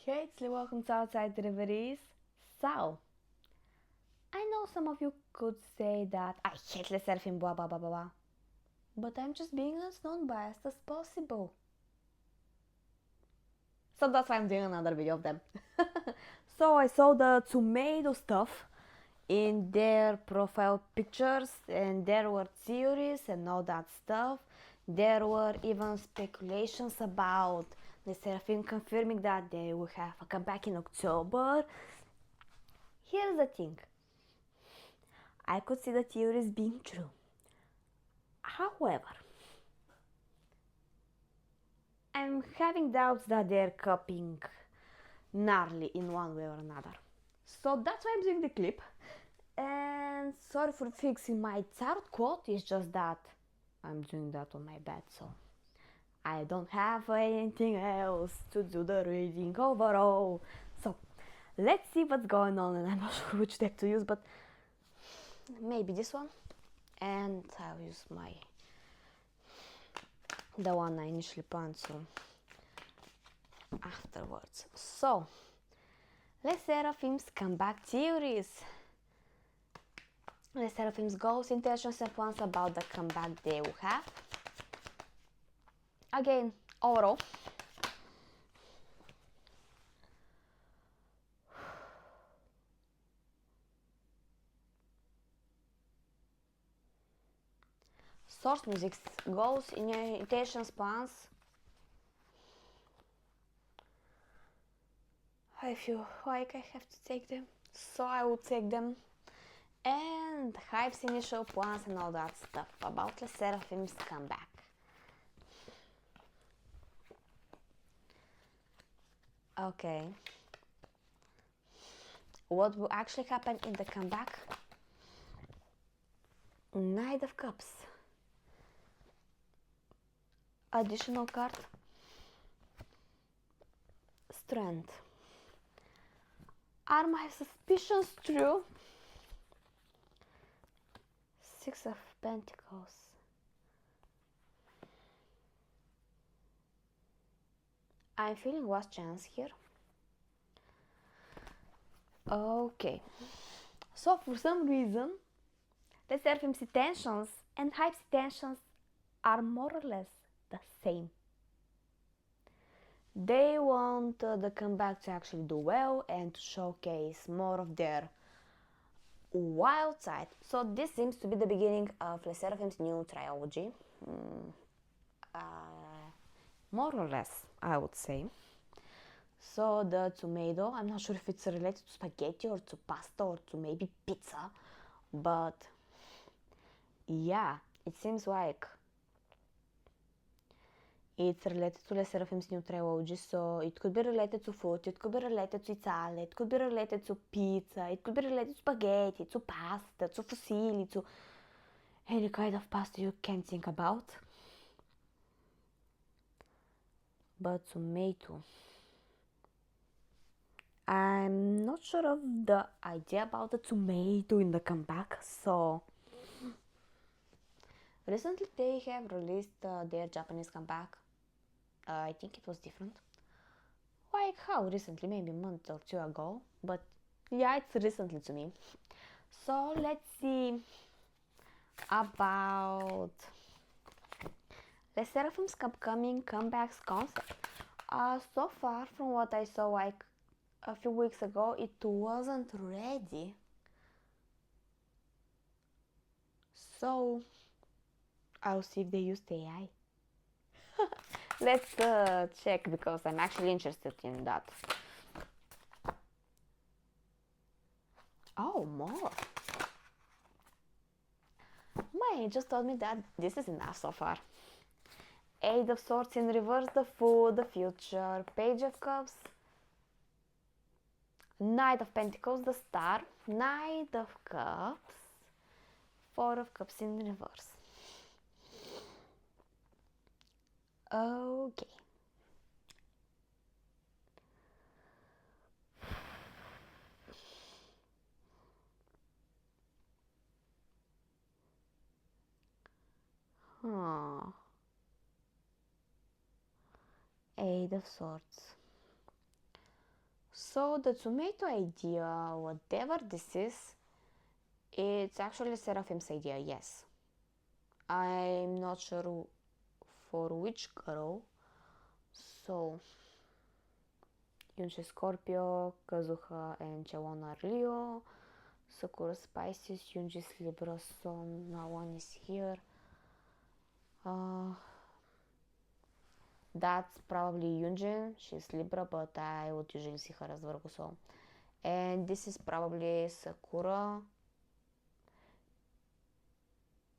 Herzlich welcome to outsidereveries. So, I know some of you could say that I hate sserafim, blah blah blah blah blah, but I'm just being as non-biased as possible. So that's why I'm doing another video of them. So I saw the tomato stuff in their profile pictures, and there were theories and all that stuff. There were even speculations about the sserafim confirming that they will have a comeback in October. Here's the thing. I could see the theories being true. However, I'm having doubts that they're copying gnarly in one way or another. So that's why I'm doing the clip. And sorry for fixing my tarot quote, it's just that I'm doing that on my bed, so I don't have anything else to do the reading overall. So let's see what's going on, and I'm not sure which deck to use, but maybe this one. And I'll use the one I initially planned to afterwards. So, Les Seraphim's comeback theories. Les Seraphim's goals, intentions, and plans about the comeback they will have. Again, overall. Source music's goals, intentions, plans. I feel like I have to take them, so I will take them. And Hive's initial plans and all that stuff about Les Seraphim's comeback. Okay. What will actually happen in the comeback? Knight of Cups. Additional card. Strength. Are my suspicions true? Six of Pentacles. I'm feeling last chance here. Okay. So for some reason, the Seraphim's intentions and Hive's intentions are more or less the same. They want the comeback to actually do well and to showcase more of their wild side. So this seems to be the beginning of Les Seraphim's new trilogy. More or less, I would say. So the tomato, I'm not sure if it's related to spaghetti or to pasta or to maybe pizza, but yeah, it seems like it's related to Les Seraphim's new trilogy, so it could be related to food, it could be related to Italy, it could be related to pizza, it could be related to spaghetti, to pasta, to fusilli, to any kind of pasta you can think about. But tomato, I'm not sure of the idea about the tomato in the comeback. So recently they have released their Japanese comeback. I think it was different. Like how recently, maybe a month or two ago, but yeah, it's recently to me. So let's see about the Seraphim's upcoming comebacks concept. So far from what I saw like a few weeks ago, it wasn't ready. So I'll see if they used AI. Let's check, because I'm actually interested in that. Oh, more. My just told me that this is enough so far. Eight of Swords in reverse, the Fool, the Future, Page of Cups, Knight of Pentacles, the Star, Knight of Cups, Four of Cups in reverse. Okay. Huh. Eight of Swords. So the tomato idea, whatever this is, it's actually Seraphim's idea, yes. I'm not sure for which girl. So, Yunche Scorpio, Kazuha and Chelona are Leo, Sakura Spices, Yunji's Libra, so no one is here. That's probably Yunjin, she's Libra, but I would usually see her as Virgo, so. And this is probably Sakura.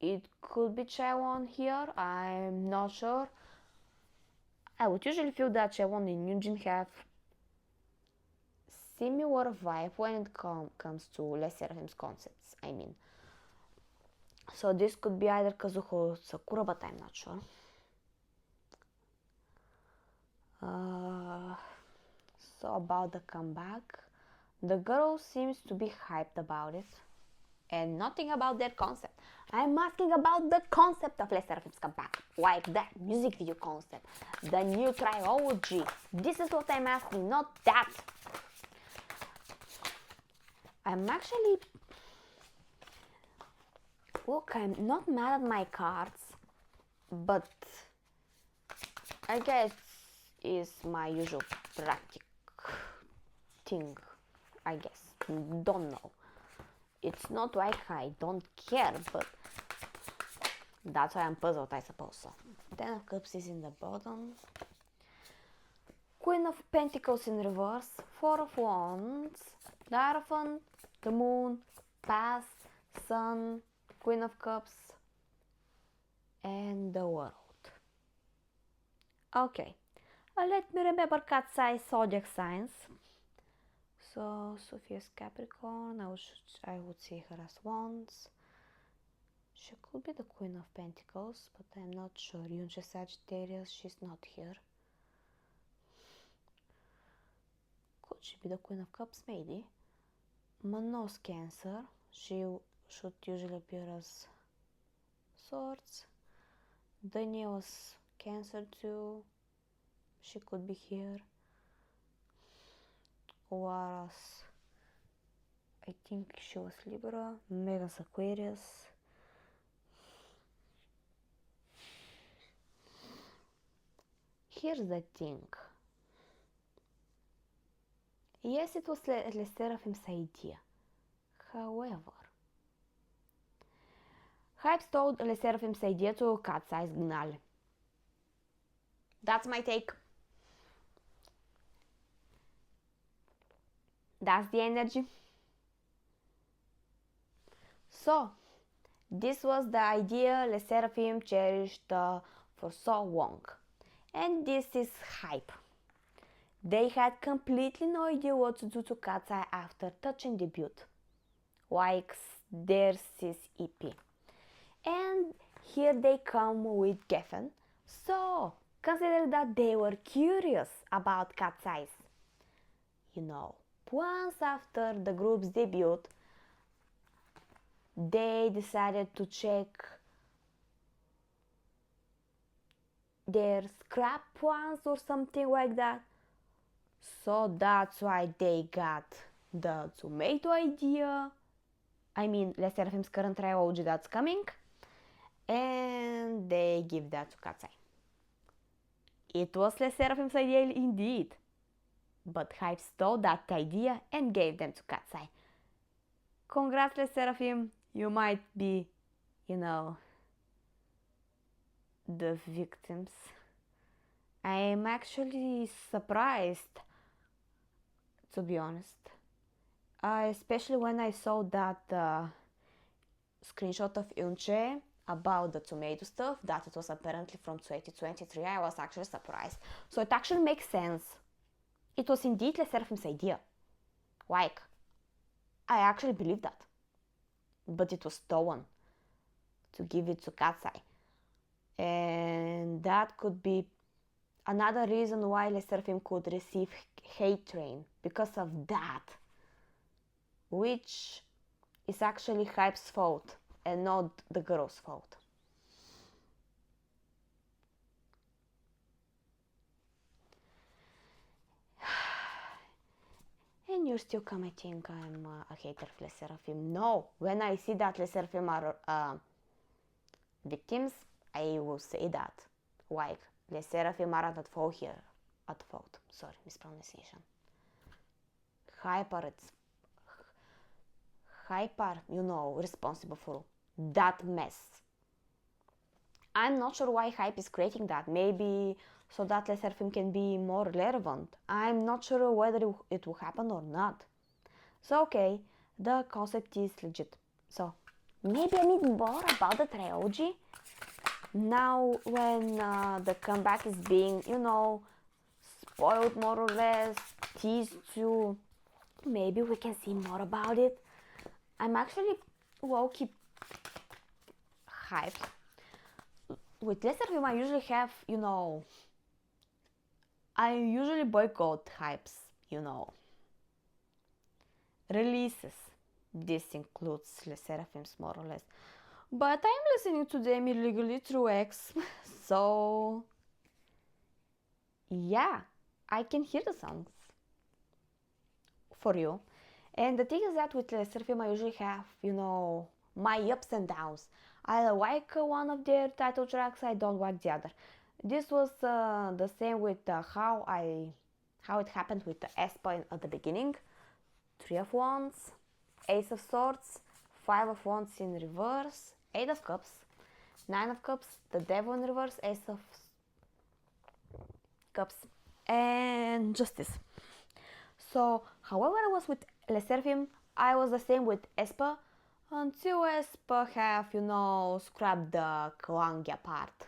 It could be Chewon here, I'm not sure. I would usually feel that Chewon and Yunjin have similar vibe when it comes to Les Seraphim's concepts, I mean. So this could be either Kazuho or Sakura, but I'm not sure. So about the comeback, the girl seems to be hyped about it, and nothing about their concept. I'm asking about the concept of Les Seraphim's comeback, like that music video concept, the new trilogy. This is what I'm asking, not that. I'm actually... Look, I'm not mad at my cards, but I guess is my usual practice thing, I guess. Don't know. It's not like I don't care, but that's why I'm puzzled, I suppose. So, Ten of Cups is in the bottom. Queen of Pentacles in reverse. Four of Wands. The Hierophant, the Moon, Past, Sun, Queen of Cups, and the World. Okay, let me remember cat's eye zodiac signs. So Sophia's Capricorn, I would see her as Wands. She could be the Queen of Pentacles, but I'm not sure. Yunche Sagittarius, she's not here. Could she be the Queen of Cups? Maybe. Manos Cancer, she should usually appear as Swords. Daniel's Cancer too, she could be here. Whereas I think she was Libra. Megan's Aquarius. Here's the thing. Yes, it was Les Seraphim's idea. However, Hype stole Les Seraphim's idea to Cat's Eyes Gnal. That's my take. That's the energy. So, this was the idea Les Seraphim cherished for so long. And this is hype. They had completely no idea what to do to Cat's Eye after touching debut, like their sis EP. And here they come with Geffen. So, consider that they were curious about Cat's Eyes. You know, once after the group's debut, they decided to check their scrap ones or something like that. So that's why they got the tomato idea. I mean, Les Seraphim's current trilogy that's coming. And they give that to Cat's Eye. It was Les Seraphim's idea indeed. But Hype stole that idea and gave them to Cat's Eye. Congrats, Les Seraphim. You might be, the victims. I am actually surprised, to be honest. Especially when I saw that screenshot of Yunche about the tomato stuff, that it was apparently from 2023. I was actually surprised. So it actually makes sense. It was indeed Les Seraphim's idea. Like, I actually believe that. But it was stolen to give it to Cat's Eye. And that could be another reason why Les Seraphim could receive hate train, because of that. Which is actually Hype's fault and not the girl's fault. you're still commenting I'm a hater of les sserafim. No, when I see that les sserafim are victims, I will say that. Like, les sserafim aren't at fault here. At fault. Sorry, mispronunciation. Hyper, you know, responsible for that mess. I'm not sure why Hype is creating that. Maybe so that les sserafim can be more relevant. I'm not sure whether it will happen or not. So okay, the concept is legit. So maybe I need more about the trilogy. Now when the comeback is being, you know, spoiled more or less, teased to, maybe we can see more about it. I'm actually low-key hyped. With les sserafim I usually have, you know, I usually boycott hypes, you know, releases. This includes les serafim's more or less. But I'm listening to them illegally through X, so yeah, I can hear the songs for you. And the thing is that with les sserafim I usually have, you know, my ups and downs. I like one of their title tracks, I don't like the other. This was the same with how it happened with the aespa at the beginning. 3 of Wands, Ace of Swords, 5 of Wands in reverse, 8 of Cups, 9 of Cups, the Devil in reverse, Ace of Cups, and Justice. So, however I was with les sserafim, I was the same with aespa, until aespa have, you know, scrapped the Klangya part.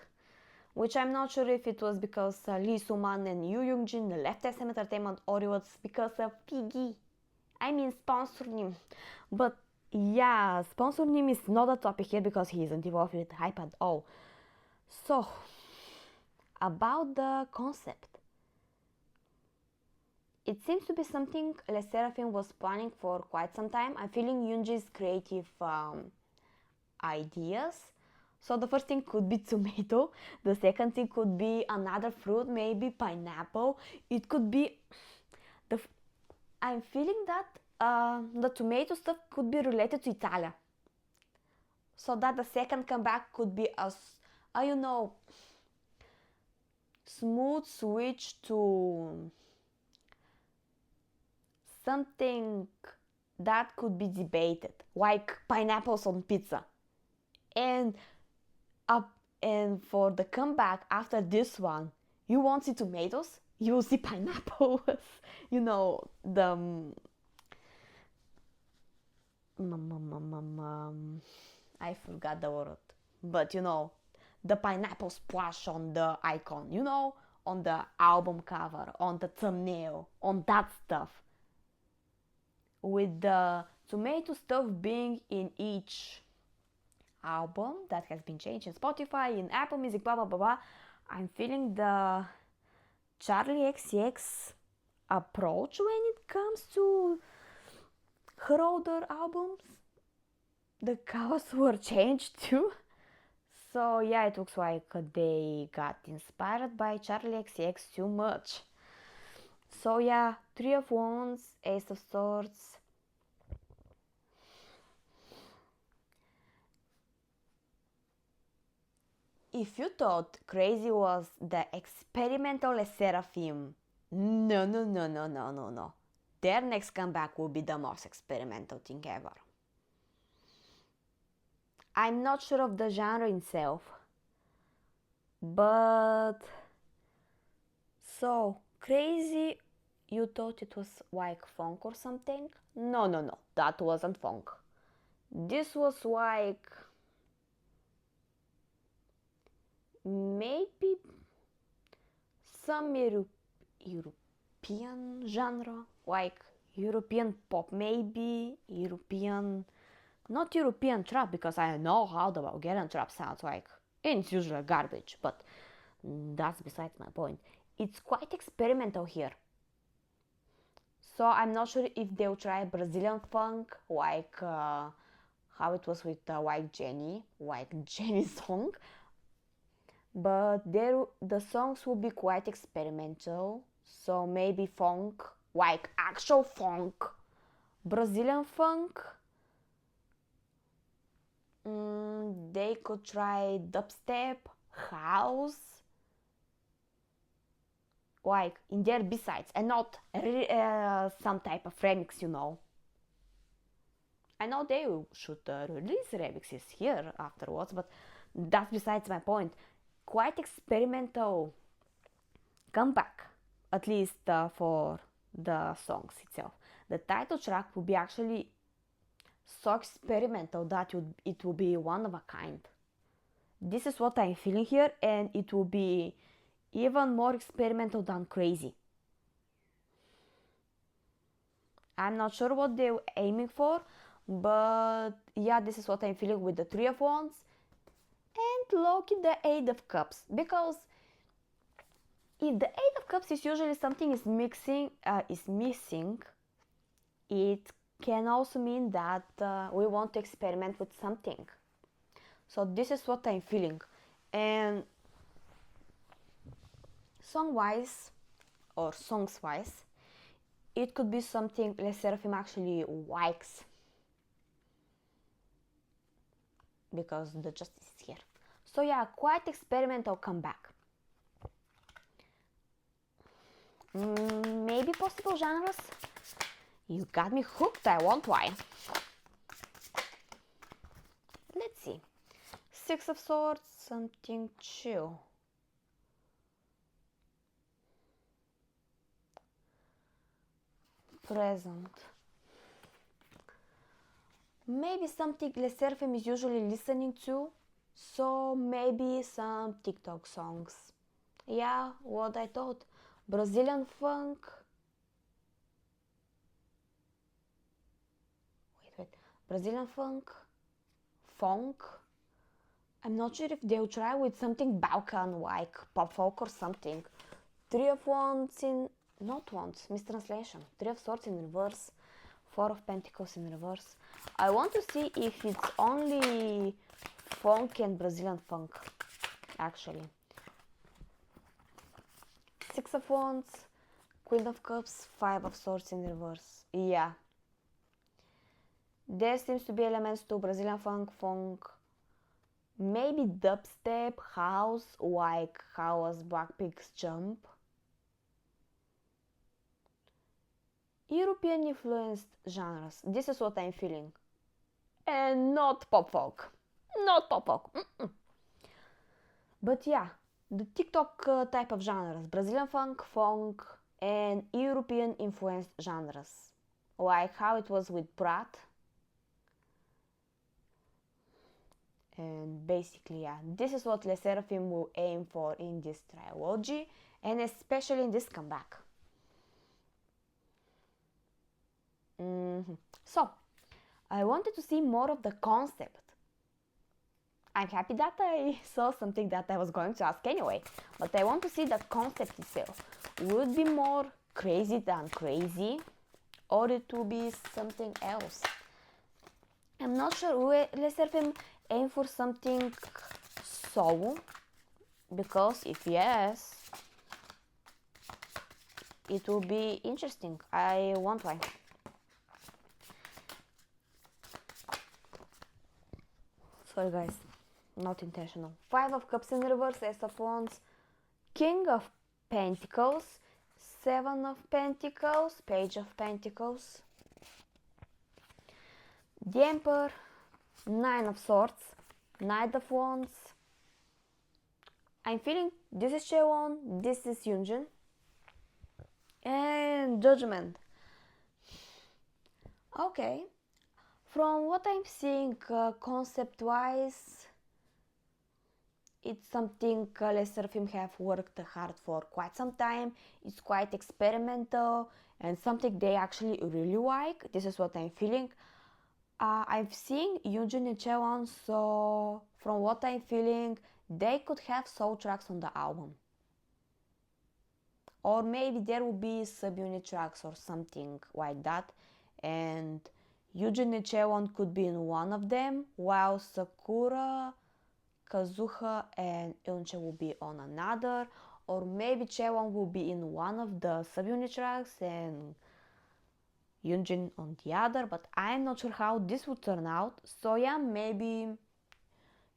Which I'm not sure if it was because Lee Suman and Yu Yoongjin left SM Entertainment or it was because of Piggy. I mean sponsor name. But yeah, sponsor name is not a topic here because he isn't involved with Hype at all. So, about the concept. It seems to be something les sserafim was planning for quite some time. I'm feeling Yoonji's creative ideas. So the first thing could be tomato, the second thing could be another fruit, maybe pineapple. It could be I'm feeling that the tomato stuff could be related to Italia. So that the second comeback could be a you know, smooth switch to something that could be debated, like pineapples on pizza. And for the comeback after this one, you won't see tomatoes, you will see pineapples. You know, the I forgot the word, but you know, the pineapple splash on the icon, you know, on the album cover, on the thumbnail, on that stuff. With the tomato stuff being in each album that has been changed in Spotify, in Apple Music, blah blah blah blah, I'm feeling the Charlie XCX approach when it comes to her older albums. The covers were changed too. So yeah, it looks like they got inspired by Charlie XCX too much. So yeah, 3 of Wands, Ace of Swords. If you thought Crazy was the experimental les sserafim, no. Their next comeback will be the most experimental thing ever. I'm not sure of the genre itself, but so Crazy, you thought it was like funk or something? No, that wasn't funk. This was like maybe some European genre, like European pop, maybe European, not European trap, because I know how the Bulgarian trap sounds like, and it's usually garbage, but that's besides my point. It's quite experimental here. So I'm not sure if they'll try Brazilian funk, like how it was with White Jenny song. But the songs will be quite experimental, so maybe funk like actual funk, Brazilian funk. They could try dubstep, house, like in their B-sides, and not some type of remix, you know. I know they should release remixes here afterwards, but that's besides my point. Quite experimental comeback, at least for the songs itself. The title track will be actually so experimental that it will be one of a kind. This is what I'm feeling here, and it will be even more experimental than crazy. I'm not sure what they're aiming for, but yeah, this is what I'm feeling with the Three of Wands and Loki the Eight of Cups, because if the Eight of Cups is usually something is missing, it can also mean that we want to experiment with something. So this is what I'm feeling. And song-wise, or songs-wise, it could be something sserafim actually likes, because the justice is here. So yeah, quite experimental comeback. Maybe possible genres? You got me hooked, I won't lie. Let's see. Six of Swords, something chill. Present. Maybe something sserafim is usually listening to, so maybe some TikTok songs. Yeah, what I thought. Brazilian funk. Wait. Brazilian funk. I'm not sure if they'll try with something Balkan like pop folk or something. Three of Wands in, not Wands, mistranslation. Three of Swords in reverse. Four of Pentacles in reverse. I want to see if it's only funk and Brazilian funk, actually. Six of Wands, Queen of Cups, Five of Swords in reverse. Yeah. There seems to be elements to Brazilian funk, maybe dubstep, house, like how was Blackpink's Jump. European influenced genres, this is what I'm feeling. And not pop folk. Not pop folk. But yeah, the TikTok type of genres, Brazilian funk, and European influenced genres. Like how it was with Pratt. And basically, yeah, this is what sserafim will aim for in this trilogy, and especially in this comeback. So, I wanted to see more of the concept. I'm happy that I saw something that I was going to ask anyway, but I want to see the concept itself. Would it be more crazy than crazy, or it will be something else? I'm not sure. Will sserafim aim for something so? Because if yes, it will be interesting. I won't lie. Sorry guys, not intentional. Five of Cups in reverse, Ace of Wands, King of Pentacles, Seven of Pentacles, Page of Pentacles, the Emperor, Nine of Swords, Knight of Wands. I'm feeling this is Chewon, this is Yunjin, and Judgment. Okay. From what I'm seeing, concept-wise, it's something sserafim have worked hard for quite some time. It's quite experimental and something they actually really like. This is what I'm feeling. I've seen Yunjin and Chewon, so from what I'm feeling, they could have soul tracks on the album. Or maybe there will be subunit tracks or something like that. And Yunjin and Chewon could be in one of them, while Sakura, Kazuha, and Eunche will be on another. or maybe Chaewon will be in one of the subunit tracks and Yoonjin on the other, but I'm not sure how this would turn out. So yeah, maybe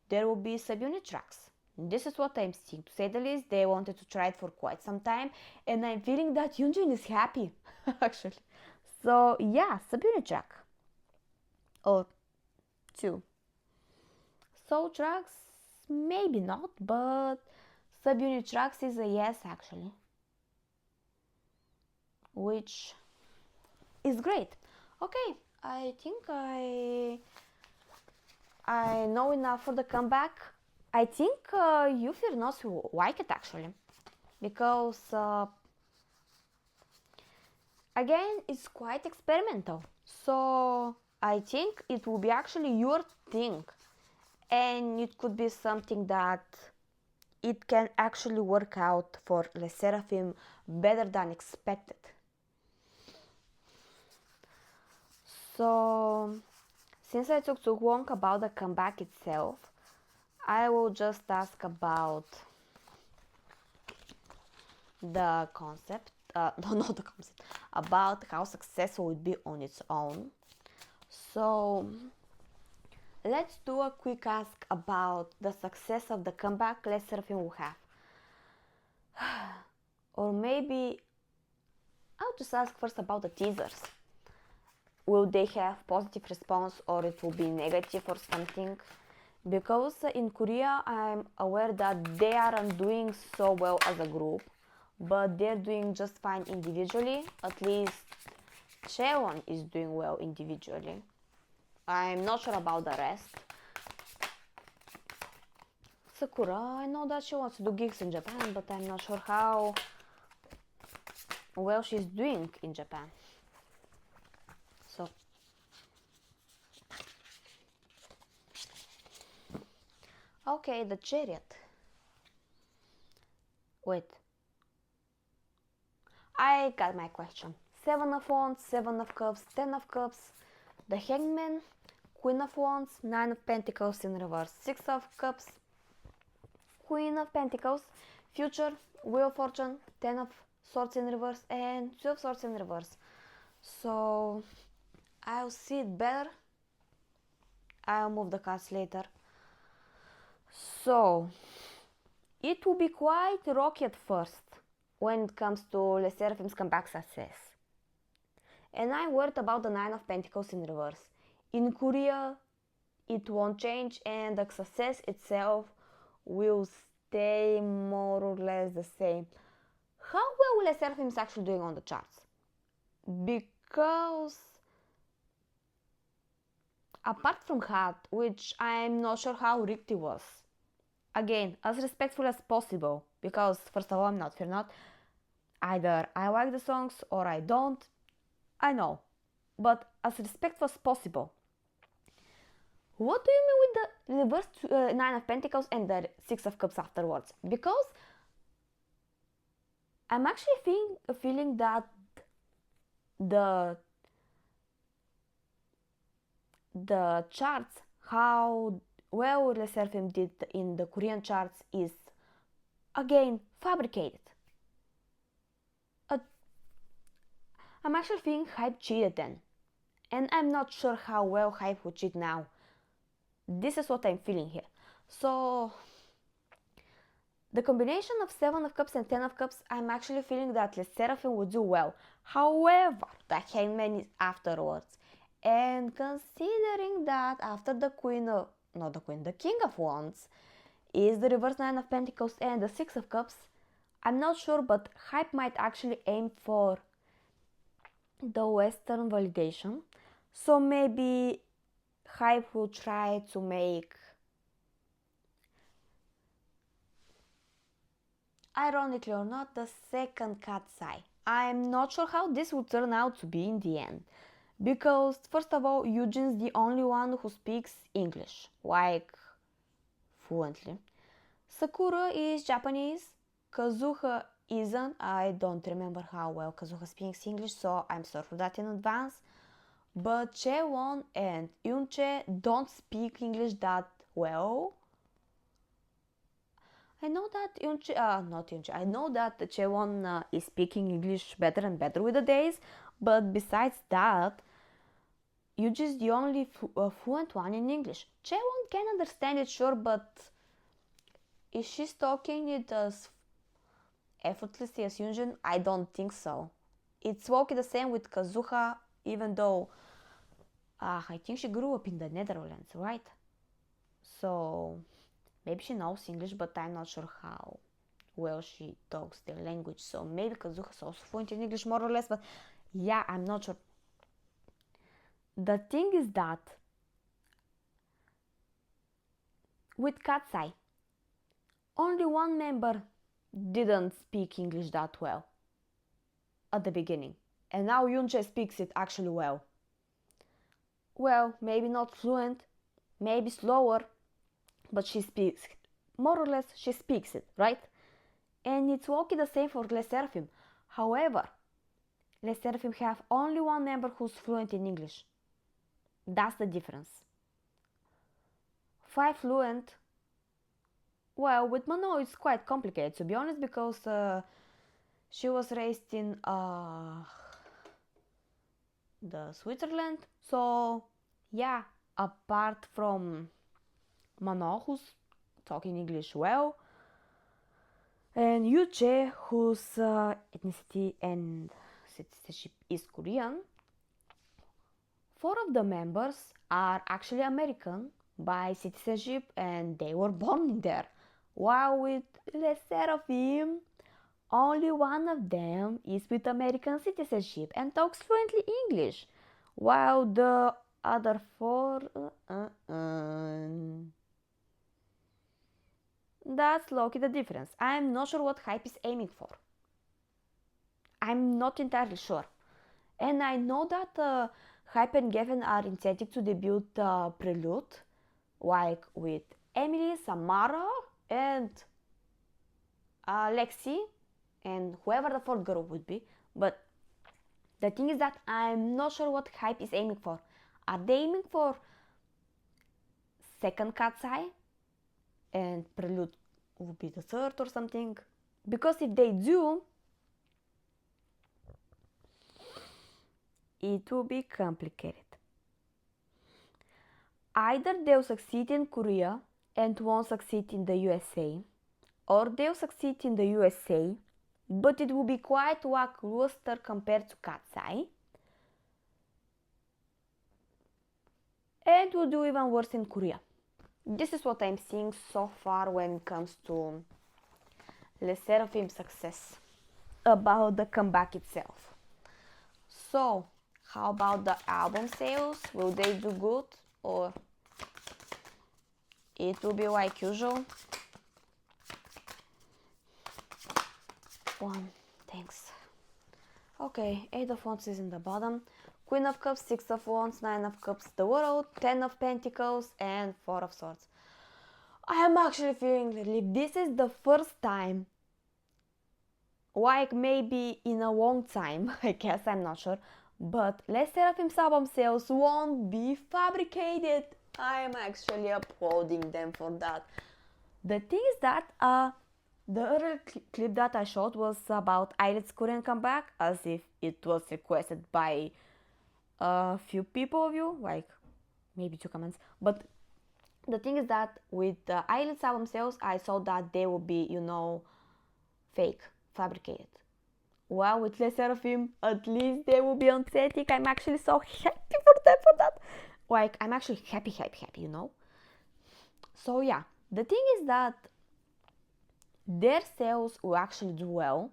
there will be subunit tracks. This is what I'm seeing. To say the least, they wanted to try it for quite some time, and I'm feeling that Yoonjin is happy, actually. So yeah, subunit track. Or two. Soul tracks, maybe not, but subunit tracks is a yes, actually. Which is great. Okay, I think I know enough for the comeback. I think you fear not will like it actually, because again it's quite experimental. So I think it will be actually your thing, and it could be something that it can actually work out for Le Sserafim better than expected. So, since I took too long about the comeback itself, I will just ask about the concept, no, not the concept, about how successful it would be on its own. So, let's do a quick ask about the success of the comeback Le Sserafim will have. Or maybe I'll just ask first about the teasers. Will they have positive response or it will be negative or something? Because in Korea I'm aware that they aren't doing so well as a group, but they're doing just fine individually. At least Chaewon is doing well individually. I'm not sure about the rest. Sakura, I know that she wants to do gigs in Japan, but I'm not sure how well she's doing in Japan. So okay, the chariot. Wait. I got my question. 7 of Wands, 7 of Cups, 10 of Cups, the Hangman, Queen of Wands, 9 of Pentacles in reverse, 6 of Cups, Queen of Pentacles, Future, Wheel of Fortune, 10 of Swords in reverse, and 2 of Swords in reverse. So I'll see it better. I'll move the cards later. So it will be quite rocky at first when it comes to Le Sserafim's comeback success. And I'm worried about the 9 of Pentacles in reverse. In Korea, it won't change and the success itself will stay more or less the same. How well Le Sserafim is actually doing on the charts? Because apart from Hat, which I'm not sure how rigged it was, again, as respectful as possible, because first of all, I'm not fear not. Either I like the songs or I don't. I know, but as respectful as possible. What do you mean with the reverse 9 of Pentacles and the 6 of Cups afterwards? Because I'm actually feeling that the charts, how well Le Sserafim did in the Korean charts is again fabricated. I'm actually feeling Hype cheated then, and I'm not sure how well Hype would cheat now. This is what I'm feeling here. So the combination of 7 of Cups and 10 of Cups, I'm actually feeling that Le Sserafim would do well. However, the Hangman is afterwards. And considering that after the King of Wands is the reverse 9 of Pentacles and the 6 of Cups, I'm not sure, but Hype might actually aim for the Western validation. So maybe Hype will try to make, ironically or not, the second cat's eye. I'm not sure how this will turn out to be in the end. Because first of all, Eugene is the only one who speaks English, like fluently. Sakura is Japanese, Kazuha isn't. I don't remember how well Kazuha speaks English, so I'm sorry for that in advance. But Chaewon and Yoonche don't speak English that well. I know that not Yunchi. I know that Chewon is speaking English better and better with the days, but besides that, Yuji is the only fluent one in English. Chewon can understand it, sure, but if she's talking it as effortlessly as Yunjin, I don't think so. It's walking the same with Kazuha, even though I think she grew up in the Netherlands, right? So maybe she knows English, but I'm not sure how well she talks their language. So maybe Kazuha is also fluent in English more or less, but yeah, I'm not sure. The thing is that with Katsai, only one member didn't speak English that well at the beginning, and now Yunche speaks it actually well. Well, maybe not fluent, maybe slower, but she speaks, more or less, she speaks it, right? And it's walking the same for Les Sserafim. However, Les Sserafim have only one member who's fluent in English. That's the difference. 5 fluent. Well, with Mano it's quite complicated, to be honest, because she was raised in the Switzerland. So yeah, apart from Mano, who's talking English well, and Yuche, whose ethnicity and citizenship is Korean, 4 of the members are actually American by citizenship and they were born in there. While with Les Sserafim, only one of them is with American citizenship and talks fluently English, while the other 4 that's low-key the difference. I'm not sure what Hype is aiming for. I'm not entirely sure. And I know that Hype and Gavin are incentive to debut Prelude, like with Emily, Samara, and Lexi, and whoever the 4th girl would be. But the thing is that I'm not sure what Hype is aiming for. Are they aiming for second Cat's Eye? And Prelude would be the 3rd or something? Because if they do, it will be complicated. Either they'll succeed in Korea and won't succeed in the USA, or they'll succeed in the USA, but it will be quite lackluster compared to Cat's Eye, and will do even worse in Korea. This is what I'm seeing so far when it comes to Les Sserafim success, about the comeback itself. So, how about the album sales? Will they do good, or it will be like usual? Thanks. Okay, 8 of Wands is in the bottom. Queen of Cups, 6 of Wands, 9 of Cups, the World, 10 of Pentacles, and 4 of Swords. I am actually feeling relief. This is the first time, like maybe in a long time, I guess, I'm not sure, but Les Sserafim's album sales won't be fabricated. I am actually applauding them for that. The thing is that the earlier clip that I showed was about Eilid's Korean comeback, as if it was requested by a few people of you, like maybe 2 comments. But the thing is that with the Eilid's album sales, I saw that they will be, fake, fabricated. Well, with Les Sserafim, at least they will be authentic. I'm actually so happy for that. Like, I'm actually happy, So yeah, the thing is that their sales will actually do well,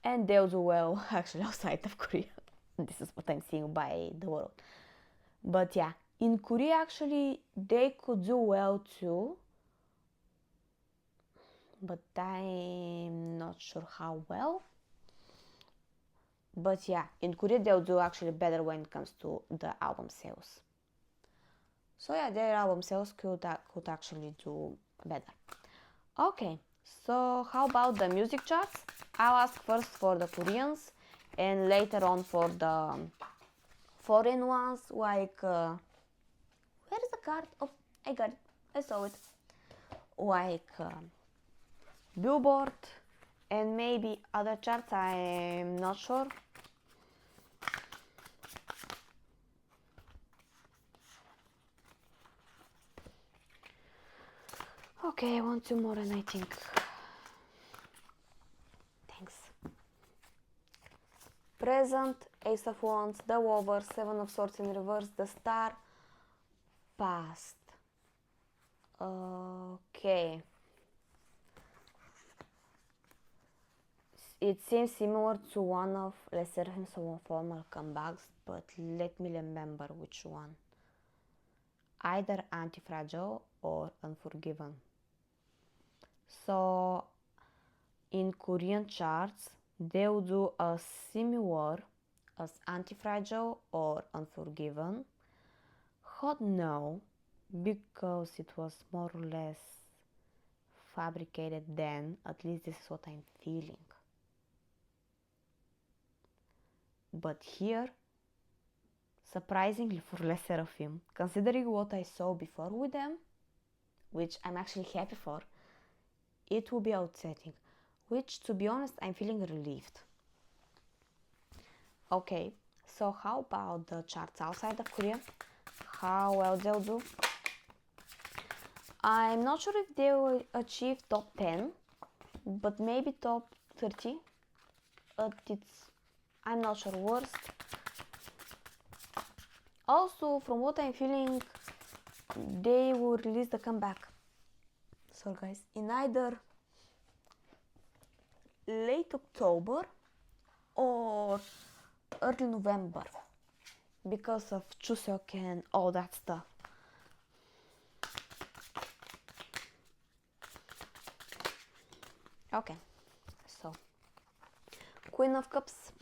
and they'll do well actually outside of Korea. This is what I'm seeing by the world. But yeah, in Korea actually they could do well too, but I'm not sure how well. But yeah, in Korea they'll do actually better when it comes to the album sales. So yeah, their album sales could actually do better. Okay, so how about the music charts? I'll ask first for the Koreans and later on for the foreign ones, like where is the card? Oh, I got it, I saw it. like Billboard and maybe other charts, I'm not sure. Okay, I want 2 more and I think. Thanks. Present, Ace of Wands, the Lover, 7 of Swords in reverse, the Star. Past. Okay. It seems similar to one of Les Seraphims of formal comebacks, but let me remember which one. Either Anti-Fragile or Unforgiven. So, in Korean charts, they will do a similar as Anti-Fragile or Unforgiven. Hot no, because it was more or less fabricated then, at least this is what I'm feeling. But here, surprisingly for Les Sserafim, considering what I saw before with them, which I'm actually happy for, it will be outsetting, which to be honest I'm feeling relieved. Okay, so how about the charts outside of Korea? How well they'll do? I'm not sure if they will achieve top 10, but maybe top 30. I'm not sure, worst. Also, from what I'm feeling, they will release the comeback. So guys, in either late October or early November, because of Chuseok and all that stuff. Okay, so Queen of Cups,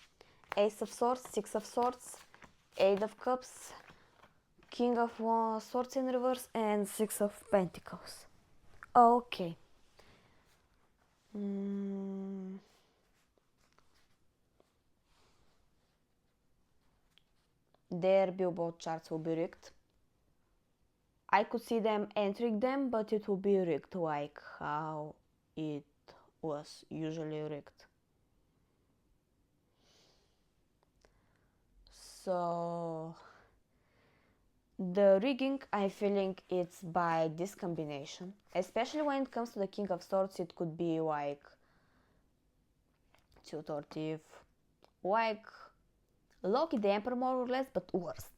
Ace of Swords, 6 of Swords, 8 of Cups, King of Swords in reverse, and 6 of Pentacles. Okay. Their Billboard charts will be rigged. I could see them entering them, but it will be rigged like how it was usually rigged. So the rigging, I'm feeling it's by this combination, especially when it comes to the King of Swords. It could be like Tutor Thief, like Loki the Emperor more or less, but worse.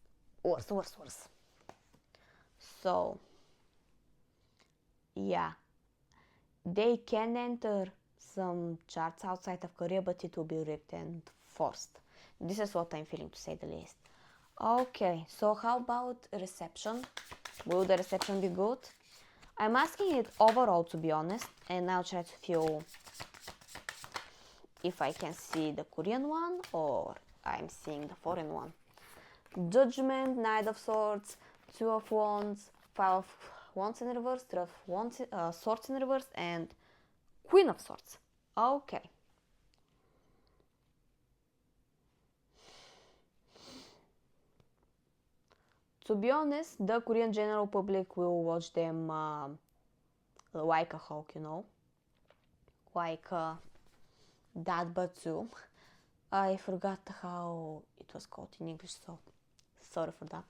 So yeah, they can enter some charts outside of Korea, but it will be rigged and forced. This is what I'm feeling, to say the least. Okay, so how about reception? Will the reception be good? I'm asking it overall, to be honest, and I'll try to feel if I can see the Korean one or I'm seeing the foreign one. Judgment, Knight of Swords, 2 of Wands, 5 of Wands in reverse, 3 of Swords in reverse, and Queen of Swords. Okay. To be honest, the Korean general public will watch them like a hawk, you know? Like that, but too. I forgot how it was called in English, so sorry for that.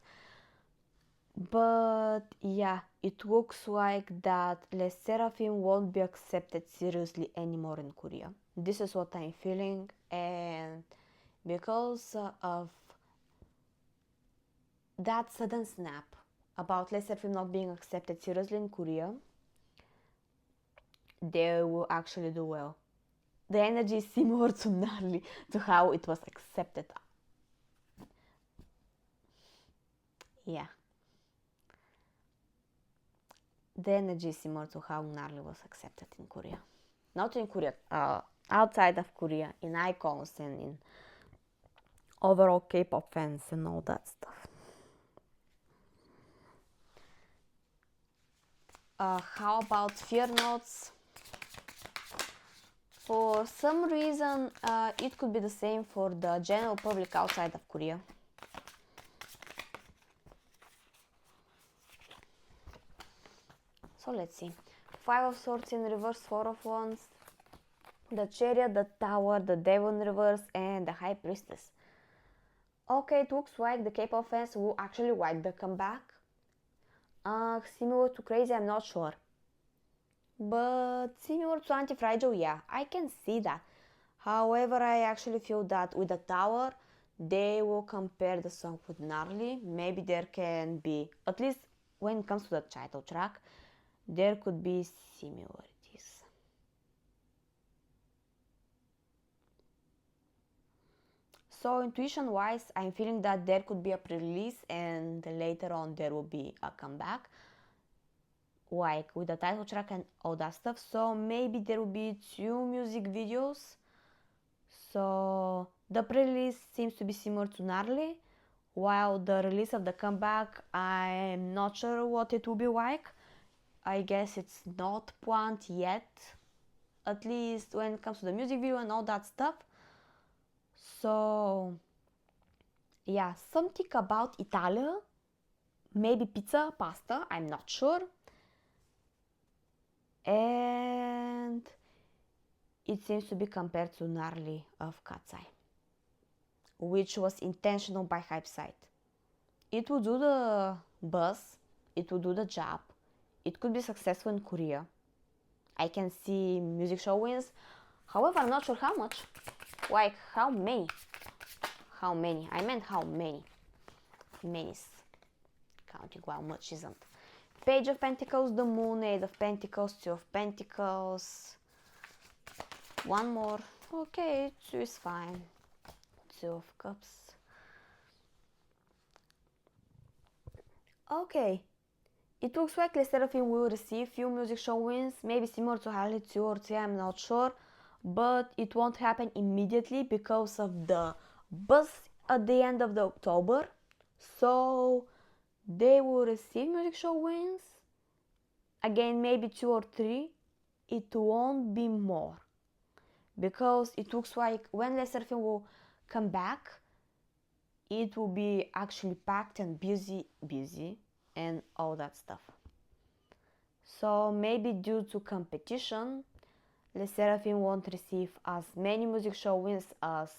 But yeah, it looks like that Les Sserafim won't be accepted seriously anymore in Korea. This is what I'm feeling, and because of that sudden snap about Les Sserafim not being accepted seriously in Korea, they will actually do well. The energy is similar to Narly, to how it was accepted. Yeah. The energy is similar to how Narly was accepted in Korea. Not in Korea, outside of Korea, in icons and in overall K-pop fans and all that stuff. How about fear notes? For some reason, it could be the same for the general public outside of Korea. So let's see. Five of Swords in reverse, Four of Wands, the Chariot, the Tower, the Devil in reverse, and the High Priestess. Okay, it looks like the Cape of Fans will actually like the comeback. Similar to Crazy, I'm not sure. But similar to Anti-Fragile, yeah, I can see that. However, I actually feel that with the Tower, they will compare the song with Gnarly. Maybe there can be, at least when it comes to the title track, there could be similarities. So intuition wise, I'm feeling that there could be a pre-release and later on there will be a comeback, like with the title track and all that stuff. So maybe there will be 2 music videos. So the pre-release seems to be similar to Gnarly, while the release of the comeback, I'm not sure what it will be like. I guess it's not planned yet, at least when it comes to the music video and all that stuff. So yeah, something about Italia, maybe pizza, pasta, I'm not sure. And it seems to be compared to Gnarly of Cat's Eye, which was intentional by Hype site. It will do the buzz, it will do the job, it could be successful in Korea. I can see music show wins, however I'm not sure how much, like how many, I meant how many, many's counting while much isn't. Page of Pentacles, the Moon, 8 of Pentacles, 2 of Pentacles, one more, okay, 2 is fine, 2 of Cups. Okay, it looks like the sserafim will receive few music show wins, maybe similar to Harley 2 or 3, I'm not sure, but it won't happen immediately because of the buzz at the end of the October. So they will receive music show wins, again maybe 2 or 3, it won't be more, because it looks like when the sserafim will come back, it will be actually packed and busy and all that stuff. So maybe due to competition, the sserafim won't receive as many music show wins as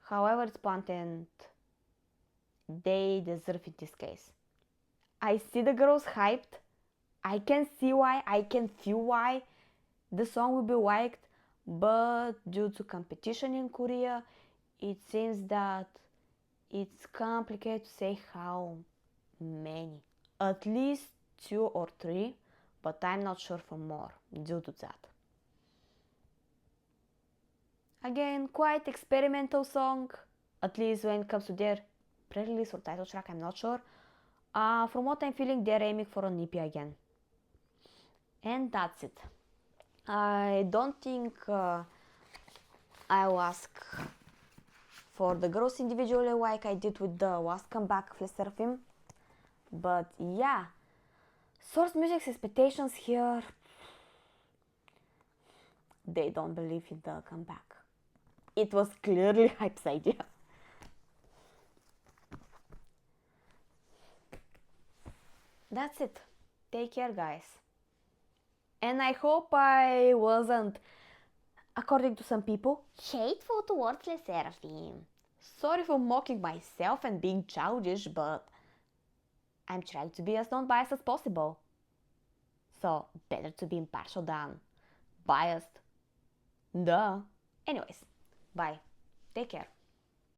however it's planned, and they deserve in this case. I see the girls hyped, I can see why, I can feel why the song will be liked, but due to competition in Korea, it seems that it's complicated to say how many. At least 2 or 3, but I'm not sure for more due to that. Again, quite experimental song, at least when it comes to their pre-release or title track, I'm not sure. From what I'm feeling, they're aiming for an EP again. And that's it. I don't think I'll ask for the girls individually like I did with the last comeback of sserafim. But yeah, Source Music's expectations here, they don't believe in the comeback. It was clearly Hype's idea. That's it. Take care, guys. And I hope I wasn't, according to some people, hateful towards the sserafim. Sorry for mocking myself and being childish, but I'm trying to be as non-biased as possible. So, better to be impartial than biased. Duh. Anyways, bye. Take care.